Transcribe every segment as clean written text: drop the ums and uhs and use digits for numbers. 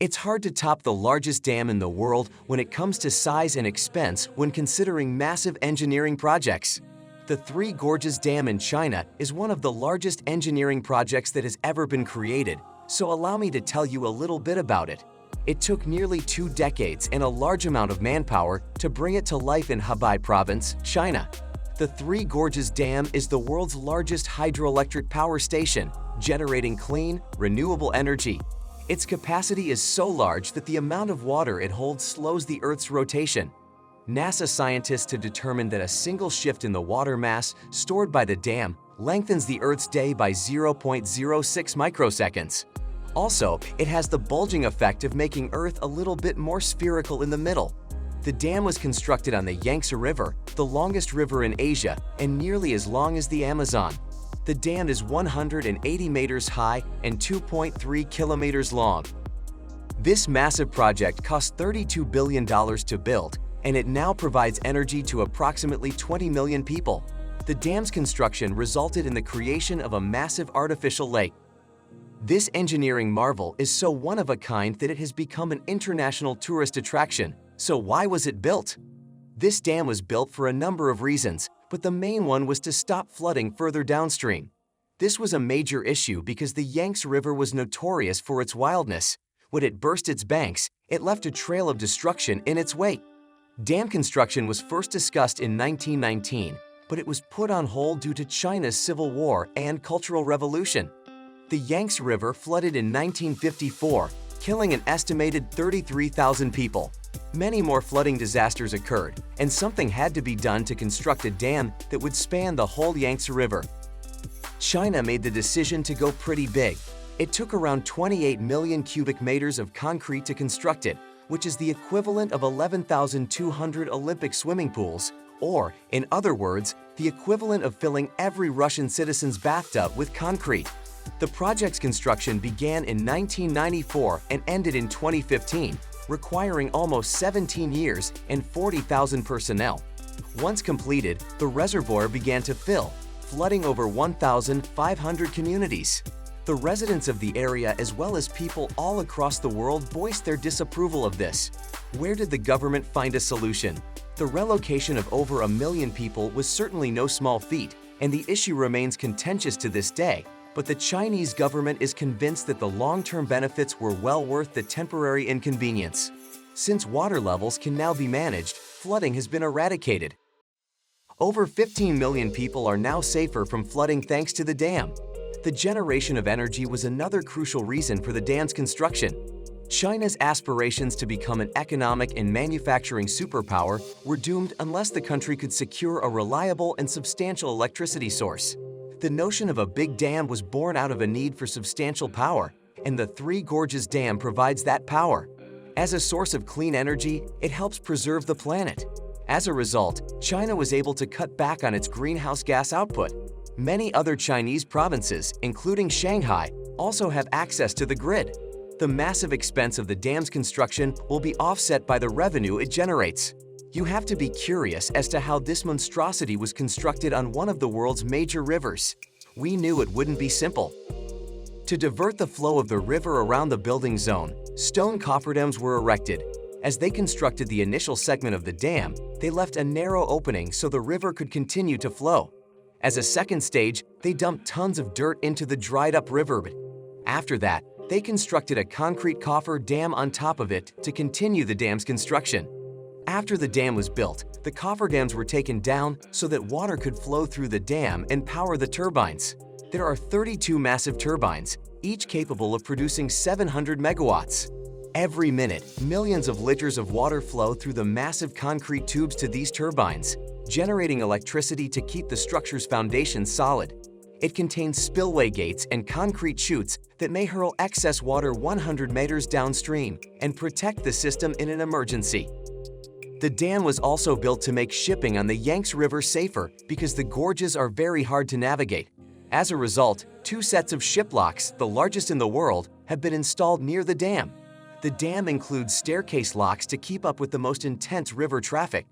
It's hard to top the largest dam in the world when it comes to size and expense when considering massive engineering projects. The Three Gorges Dam in China is one of the largest engineering projects that has ever been created, so allow me to tell you a little bit about it. It took nearly 2 decades and a large amount of manpower to bring it to life in Hebei Province, China. The Three Gorges Dam is the world's largest hydroelectric power station, generating clean, renewable energy. Its capacity is so large that the amount of water it holds slows the Earth's rotation. NASA scientists have determined that a single shift in the water mass stored by the dam lengthens the Earth's day by 0.06 microseconds. Also, it has the bulging effect of making Earth a little bit more spherical in the middle. The dam was constructed on the Yangtze River, the longest river in Asia and nearly as long as the Amazon. The dam is 180 meters high and 2.3 kilometers long. This massive project cost $32 billion to build, and it now provides energy to approximately 20 million people. The dam's construction resulted in the creation of a massive artificial lake. This engineering marvel is so one-of-a-kind that it has become an international tourist attraction. So why was it built? This dam was built for a number of reasons, but the main one was to stop flooding further downstream. This was a major issue because the Yangtze River was notorious for its wildness. When it burst its banks, it left a trail of destruction in its wake. Dam construction was first discussed in 1919, but it was put on hold due to China's Civil War and Cultural Revolution. The Yangtze River flooded in 1954, killing an estimated 33,000 people. Many more flooding disasters occurred, and something had to be done to construct a dam that would span the whole Yangtze River. China made the decision to go pretty big. It took around 28 million cubic meters of concrete to construct it, which is the equivalent of 11,200 Olympic swimming pools, or, in other words, the equivalent of filling every Russian citizen's bathtub with concrete. The project's construction began in 1994 and ended in 2015, requiring almost 17 years and 40,000 personnel. Once completed, the reservoir began to fill, flooding over 1,500 communities. The residents of the area as well as people all across the world voiced their disapproval of this. Where did the government find a solution? The relocation of over 1 million people was certainly no small feat, and the issue remains contentious to this day. But the Chinese government is convinced that the long-term benefits were well worth the temporary inconvenience. Since water levels can now be managed, flooding has been eradicated. Over 15 million people are now safer from flooding thanks to the dam. The generation of energy was another crucial reason for the dam's construction. China's aspirations to become an economic and manufacturing superpower were doomed unless the country could secure a reliable and substantial electricity source. The notion of a big dam was born out of a need for substantial power, and the Three Gorges Dam provides that power. As a source of clean energy, it helps preserve the planet. As a result, China was able to cut back on its greenhouse gas output. Many other Chinese provinces, including Shanghai, also have access to the grid. The massive expense of the dam's construction will be offset by the revenue it generates. You have to be curious as to how this monstrosity was constructed on one of the world's major rivers. We knew it wouldn't be simple. To divert the flow of the river around the building zone, stone cofferdams were erected. As they constructed the initial segment of the dam, they left a narrow opening so the river could continue to flow. As a second stage, they dumped tons of dirt into the dried-up riverbed. After that, they constructed a concrete coffer dam on top of it to continue the dam's construction. After the dam was built, the cofferdams were taken down so that water could flow through the dam and power the turbines. There are 32 massive turbines, each capable of producing 700 megawatts. Every minute, millions of liters of water flow through the massive concrete tubes to these turbines, generating electricity to keep the structure's foundation solid. It contains spillway gates and concrete chutes that may hurl excess water 100 meters downstream and protect the system in an emergency. The dam was also built to make shipping on the Yangtze River safer because the gorges are very hard to navigate. As a result, 2 sets of ship locks, the largest in the world, have been installed near the dam. The dam includes staircase locks to keep up with the most intense river traffic.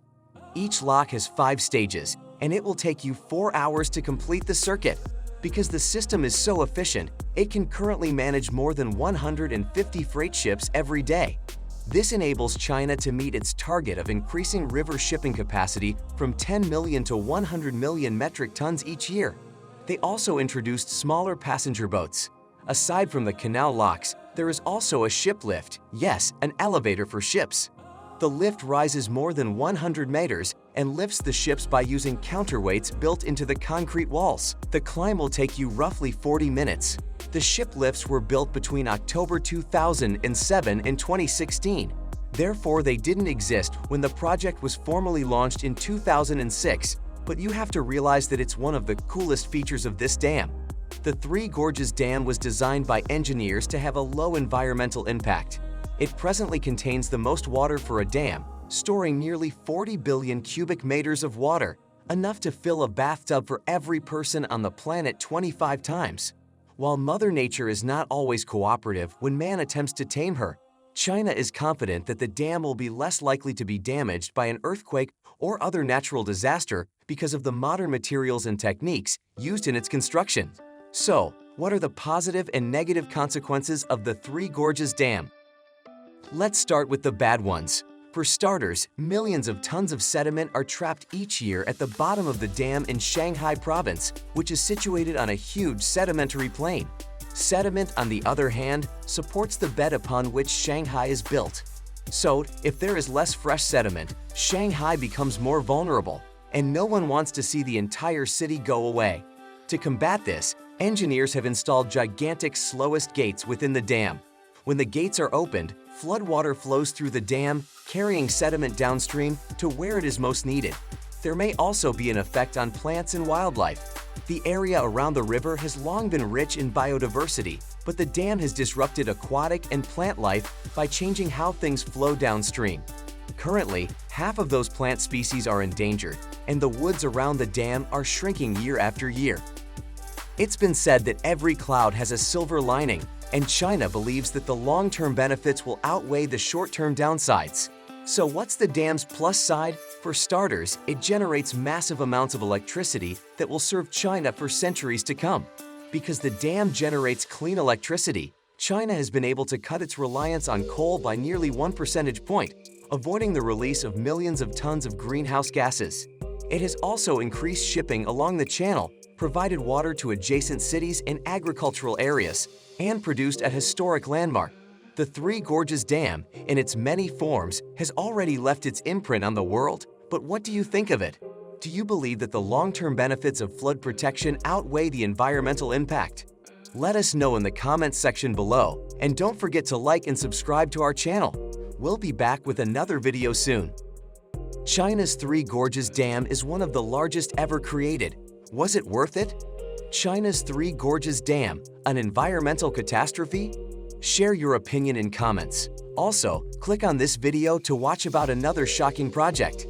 Each lock has 5 stages, and it will take you 4 hours to complete the circuit. Because the system is so efficient, it can currently manage more than 150 freight ships every day. This enables China to meet its target of increasing river shipping capacity from 10 million to 100 million metric tons each year. They also introduced smaller passenger boats. Aside from the canal locks, there is also a ship lift, yes, an elevator for ships. The lift rises more than 100 meters and lifts the ships by using counterweights built into the concrete walls. The climb will take you roughly 40 minutes. The ship lifts were built between October 2007 and 2016. Therefore, they didn't exist when the project was formally launched in 2006, but you have to realize that it's one of the coolest features of this dam. The Three Gorges Dam was designed by engineers to have a low environmental impact. It presently contains the most water for a dam, storing nearly 40 billion cubic meters of water, enough to fill a bathtub for every person on the planet 25 times. While Mother Nature is not always cooperative when man attempts to tame her, China is confident that the dam will be less likely to be damaged by an earthquake or other natural disaster because of the modern materials and techniques used in its construction. So, what are the positive and negative consequences of the Three Gorges Dam? Let's start with the bad ones. For starters, millions of tons of sediment are trapped each year at the bottom of the dam in Shanghai province, which is situated on a huge sedimentary plain. Sediment, on the other hand, supports the bed upon which Shanghai is built. So, if there is less fresh sediment, Shanghai becomes more vulnerable, and no one wants to see the entire city go away. To combat this, engineers have installed gigantic slowest gates within the dam. When the gates are opened, floodwater flows through the dam, carrying sediment downstream to where it is most needed. There may also be an effect on plants and wildlife. The area around the river has long been rich in biodiversity, but the dam has disrupted aquatic and plant life by changing how things flow downstream. Currently, half of those plant species are endangered, and the woods around the dam are shrinking year after year. It's been said that every cloud has a silver lining, and China believes that the long-term benefits will outweigh the short-term downsides. So what's the dam's plus side? For starters, it generates massive amounts of electricity that will serve China for centuries to come. Because the dam generates clean electricity, China has been able to cut its reliance on coal by nearly 1 percentage point, avoiding the release of millions of tons of greenhouse gases. It has also increased shipping along the channel, provided water to adjacent cities and agricultural areas, and produced a historic landmark. The Three Gorges Dam, in its many forms, has already left its imprint on the world. But what do you think of it? Do you believe that the long-term benefits of flood protection outweigh the environmental impact? Let us know in the comments section below, and don't forget to like and subscribe to our channel. We'll be back with another video soon. China's Three Gorges Dam is one of the largest ever created. Was it worth it? China's Three Gorges Dam, an environmental catastrophe? Share your opinion in comments. Also, click on this video to watch about another shocking project.